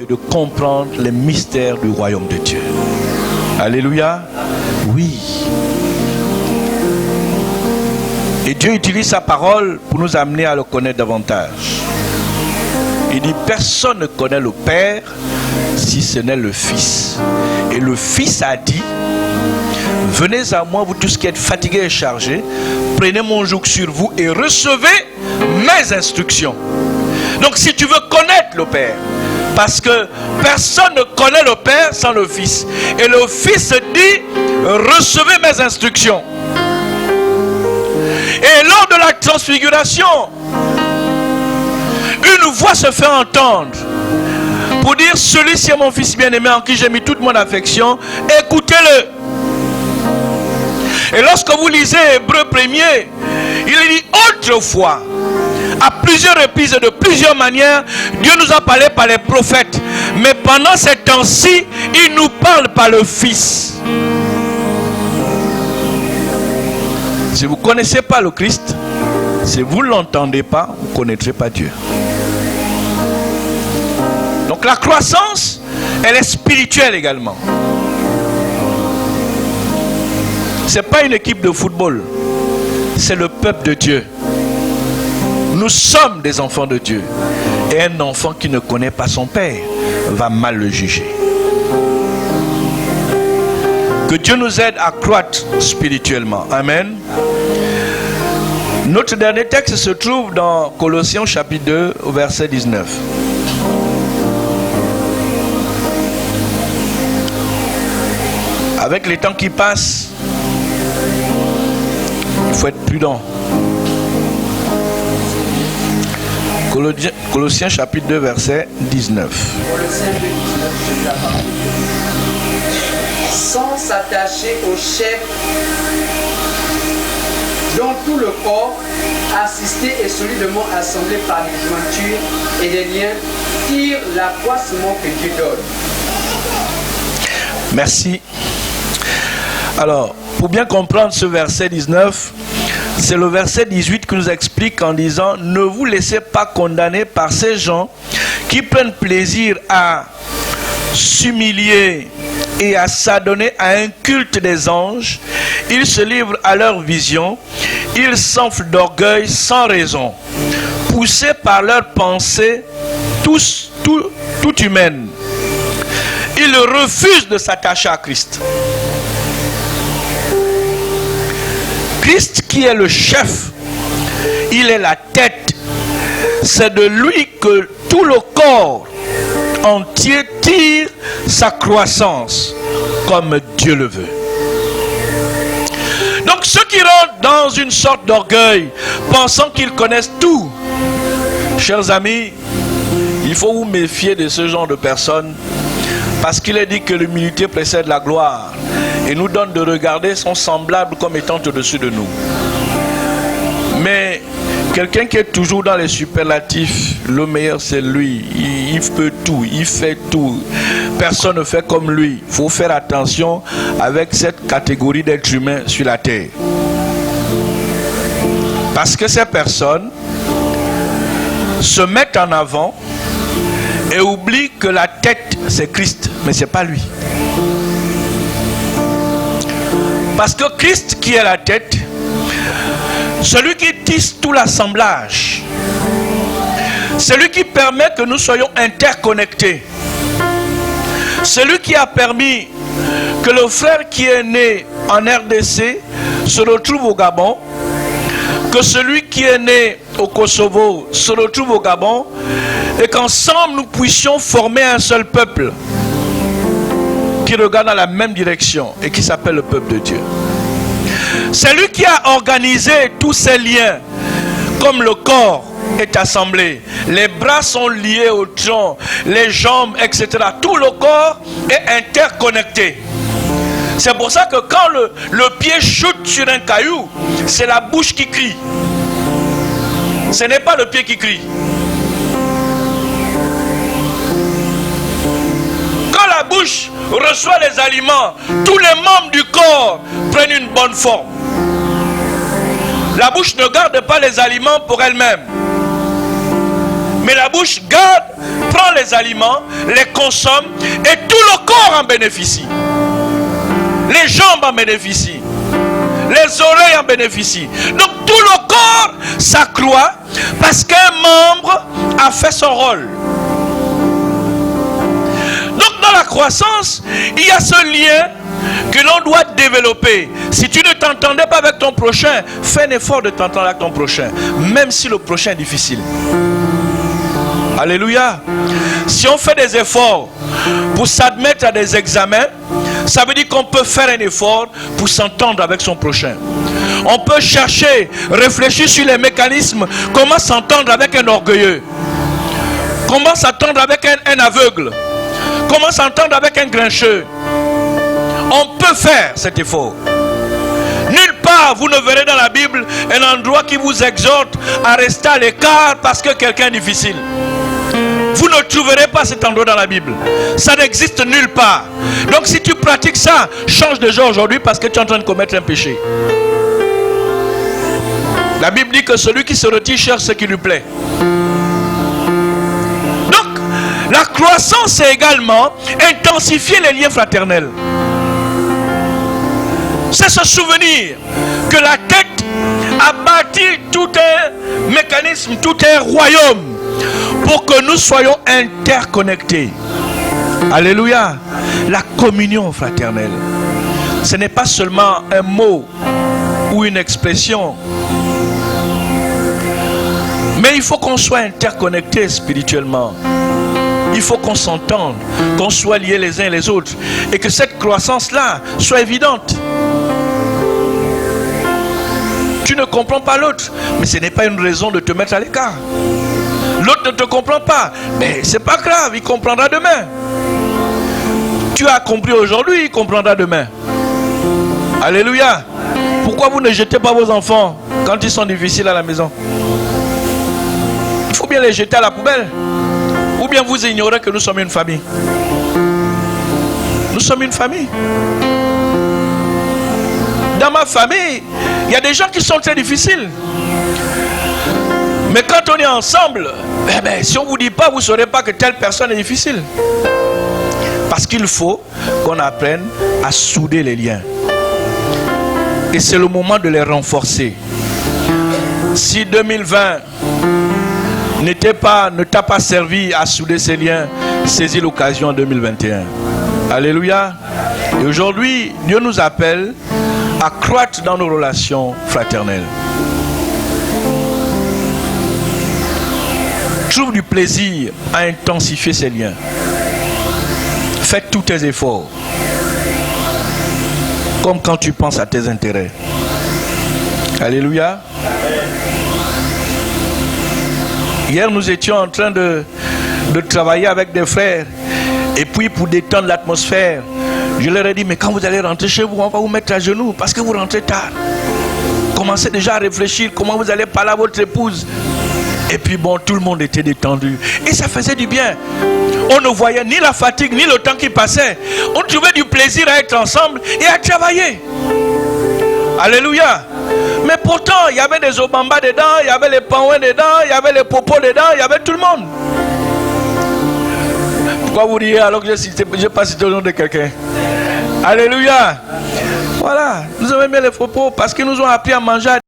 et de comprendre les mystères du royaume de Dieu. Alléluia. Oui. Et Dieu utilise sa parole pour nous amener à le connaître davantage. Il dit, personne ne connaît le Père si ce n'est le Fils. Et le Fils a dit, venez à moi, vous tous qui êtes fatigués et chargés, prenez mon joug sur vous et recevez mes instructions. Donc si tu veux connaître le Père, parce que personne ne connaît le Père sans le Fils. Et le Fils dit, recevez mes instructions. Et lors de la transfiguration, une voix se fait entendre pour dire, celui-ci est mon Fils bien-aimé en qui j'ai mis toute mon affection, écoutez-le. Et lorsque vous lisez Hébreux 1er, il dit, autrefois, à plusieurs reprises et de plusieurs manières, Dieu nous a parlé par les prophètes. Mais pendant ces temps-ci, il nous parle par le Fils. Si vous ne connaissez pas le Christ, si vous ne l'entendez pas, vous ne connaîtrez pas Dieu. Donc la croissance, elle est spirituelle également. Ce n'est pas une équipe de football, c'est le peuple de Dieu. Nous sommes des enfants de Dieu. Et un enfant qui ne connaît pas son Père va mal le juger. Que Dieu nous aide à croître spirituellement. Amen. Notre dernier texte se trouve dans Colossiens chapitre 2, au verset 19. Avec les temps qui passent, il faut être prudent. Colossiens chapitre 2 verset 19. Colossiens 2, 19, je la parole. Sans s'attacher au chef dont tout le corps assisté et solidement assemblé par les jointures et les liens tire l'accroissement que Dieu donne. Merci. Alors, pour bien comprendre ce verset 19, c'est le verset 18 qui nous explique en disant, ne vous laissez pas condamner par ces gens qui prennent plaisir à s'humilier et à s'adonner à un culte des anges. Ils se livrent à leur vision, ils s'enflent d'orgueil sans raison, poussés par leurs pensées tout humaines. Ils refusent de s'attacher à Christ. Christ qui est le chef, il est la tête. C'est de lui que tout le corps entier tire sa croissance comme Dieu le veut. Donc ceux qui rentrent dans une sorte d'orgueil, pensant qu'ils connaissent tout, chers amis, il faut vous méfier de ce genre de personnes, parce qu'il est dit que l'humilité précède la gloire et nous donne de regarder son semblable comme étant au-dessus de nous. Mais quelqu'un qui est toujours dans les superlatifs, le meilleur c'est lui, il peut tout, il fait tout, personne ne fait comme lui. Il faut faire attention avec cette catégorie d'êtres humains sur la terre, parce que ces personnes se mettent en avant et oublient que la tête c'est Christ, mais c'est pas lui. Parce que Christ qui est la tête, celui qui tisse tout l'assemblage, celui qui permet que nous soyons interconnectés, celui qui a permis que le frère qui est né en RDC se retrouve au Gabon, que celui qui est né au Kosovo se retrouve au Gabon, et qu'ensemble nous puissions former un seul peuple qui regarde dans la même direction et qui s'appelle le peuple de Dieu. C'est lui qui a organisé tous ces liens, comme le corps est assemblé. Les bras sont liés au tronc, les jambes, etc. Tout le corps est interconnecté. C'est pour ça que quand le pied chute sur un caillou, c'est la bouche qui crie. Ce n'est pas le pied qui crie. Quand la bouche reçoit les aliments, tous les membres du corps prennent une bonne forme. La bouche ne garde pas les aliments pour elle-même, mais la bouche garde prend les aliments, les consomme et tout le corps en bénéficie. Les jambes en bénéficient. Les oreilles en bénéficient. Donc tout le corps s'accroît parce qu'un membre a fait son rôle. Donc dans la croissance, il y a ce lien que l'on doit développer. Si tu ne t'entendais pas avec ton prochain, fais un effort de t'entendre avec ton prochain, même si le prochain est difficile. Alléluia. Si on fait des efforts pour s'admettre à des examens, ça veut dire qu'on peut faire un effort pour s'entendre avec son prochain. On peut chercher, réfléchir sur les mécanismes, comment s'entendre avec un orgueilleux, comment s'entendre avec un aveugle, comment s'entendre avec un grincheux. On peut faire cet effort. Nulle part vous ne verrez dans la Bible un endroit qui vous exhorte à rester à l'écart parce que quelqu'un est difficile. Vous ne trouverez pas cet endroit dans la Bible. Ça n'existe nulle part. Donc si tu pratiques ça, change de genre aujourd'hui parce que tu es en train de commettre un péché. La Bible dit que celui qui se retire cherche ce qui lui plaît. Donc, la croissance, c'est également intensifier les liens fraternels. C'est se souvenir que la tête a bâti tout un mécanisme, tout un royaume pour que nous soyons interconnectés. Alléluia. La communion fraternelle, ce n'est pas seulement un mot ou une expression, mais il faut qu'on soit interconnectés spirituellement. Il faut qu'on s'entende, qu'on soit liés les uns les autres et que cette croissance-là soit évidente. Tu ne comprends pas l'autre, mais ce n'est pas une raison de te mettre à l'écart. L'autre ne te comprend pas, mais c'est pas grave, il comprendra demain. Tu as compris aujourd'hui, il comprendra demain. Alléluia. Pourquoi vous ne jetez pas vos enfants quand ils sont difficiles à la maison? Il faut bien les jeter à la poubelle. Ou bien vous ignorez que nous sommes une famille. Nous sommes une famille. Dans ma famille, il y a des gens qui sont très difficiles. Mais quand on est ensemble, si on ne vous dit pas, vous ne saurez pas que telle personne est difficile. Parce qu'il faut qu'on apprenne à souder les liens. Et c'est le moment de les renforcer. Si 2020 ne t'a pas servi à souder ces liens, saisis l'occasion en 2021. Alléluia. Et aujourd'hui, Dieu nous appelle à croître dans nos relations fraternelles. Trouve du plaisir à intensifier ces liens. Fais tous tes efforts. Comme quand tu penses à tes intérêts. Alléluia. Hier, nous étions en train de travailler avec des frères. Et puis, pour détendre l'atmosphère, je leur ai dit, mais quand vous allez rentrer chez vous, on va vous mettre à genoux parce que vous rentrez tard. Commencez déjà à réfléchir comment vous allez parler à votre épouse. Et puis bon, tout le monde était détendu. Et ça faisait du bien. On ne voyait ni la fatigue, ni le temps qui passait. On trouvait du plaisir à être ensemble et à travailler. Alléluia. Mais pourtant, il y avait des Obamba dedans, il y avait les Panouins dedans, il y avait les Popos dedans, il y avait tout le monde. Pourquoi vous riez alors que je n'ai pas cité le nom de quelqu'un? Alléluia. Voilà. Nous avons aimé les Popos parce qu'ils nous ont appris à manger.